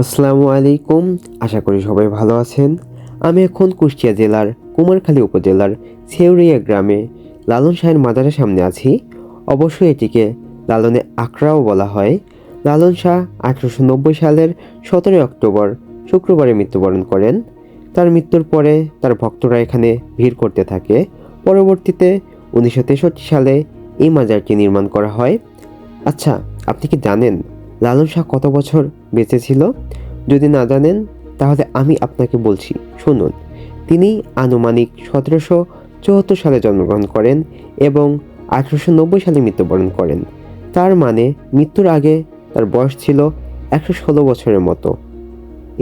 আসসালামু আলাইকুম। আশা করি সবাই ভালো আছেন। আমি এখন কুষ্টিয়া জেলার কুমারখালী উপজেলার ছেউরিয়া গ্রামে লালন শাহের মাজারের সামনে আছি। অবশ্যই এটিকে লালনে আকড়াও বলা হয়। লালন শাহ 1890 সালের 17 অক্টোবর শুক্রবারে মৃত্যুবরণ করেন। তার মৃত্যুর পরে তার ভক্তরা এখানে ভিড় করতে থাকে। পরবর্তীতে 1963 সালে এই মাজারটি নির্মাণ করা হয়। আচ্ছা, আপনি কি জানেন লালন শাহ কত বছর বেঁচে ছিল? যদি না জানেন তাহলে আমি আপনাকে বলছি, শুনুন। তিনি আনুমানিক 1774 সালে জন্মগ্রহণ করেন এবং 1890 সালে মৃত্যুবরণ করেন। তার মানে মৃত্যুর আগে তার বয়স ছিল 116 বছরের মতো।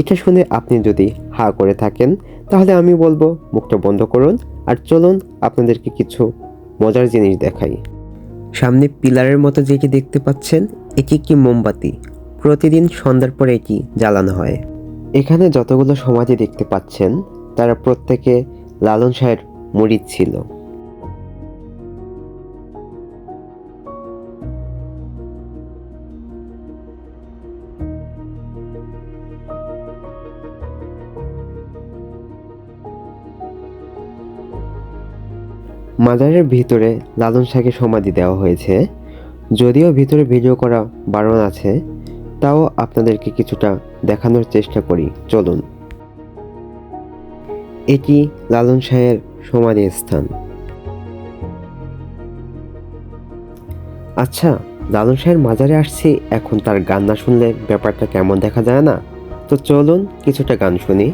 এটা শুনে আপনি যদি হা করে থাকেন তাহলে আমি বলবো মুখটা বন্ধ করুন আর চলুন আপনাদেরকে কিছু মজার জিনিস দেখাই। সামনে পিলারের মতো যেটি দেখতে পাচ্ছেন, এটি একটি মোমবাতি। প্রতিদিন সন্ধ্যার পরে এটি জ্বালানো হয়। এখানে যতগুলো সমাধি দেখতে পাচ্ছেন তারা প্রত্যেকে লালন শাহের মুরিদ ছিল। মাজারের ভিতরে লালন শাহকে সমাধি দেওয়া হয়েছে। যদিও ভিতরে ভিডিও করা বারণ আছে, তাও আপনাদেরকে কিছুটা দেখানোর চেষ্টা করি, চলুন। এটি লালন শাহের সমাধি স্থান। আচ্ছা, লালন শাহের মাজারে আসছি, এখন তার গান না শুনলে ব্যাপারটা কেমন দেখা যায় না? তো চলুন কিছুটা গান শুনি।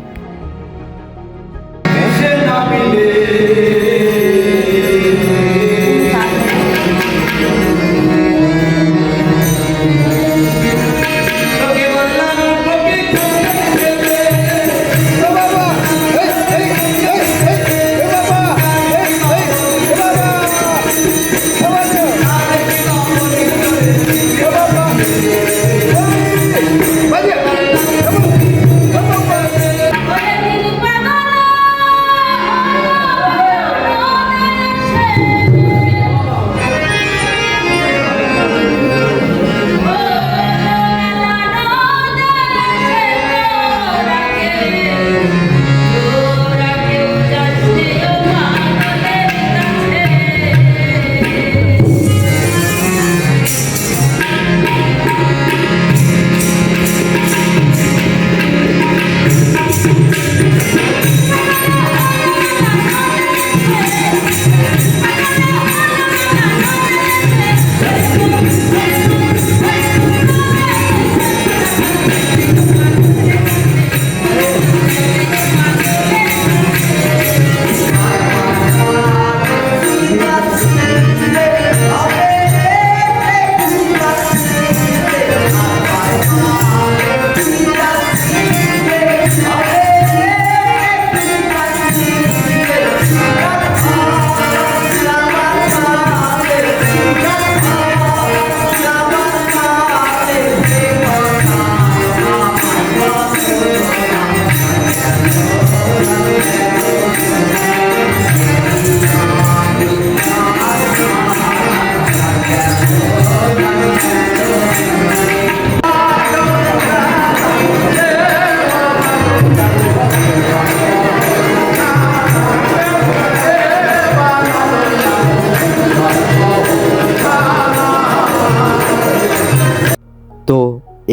তো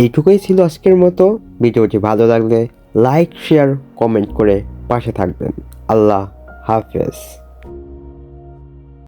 এইটুকুই ছিল আজকের মতো। ভিডিওটি ভালো লাগলে লাইক, শেয়ার, কমেন্ট করে পাশে থাকবেন। আল্লাহ হাফেজ।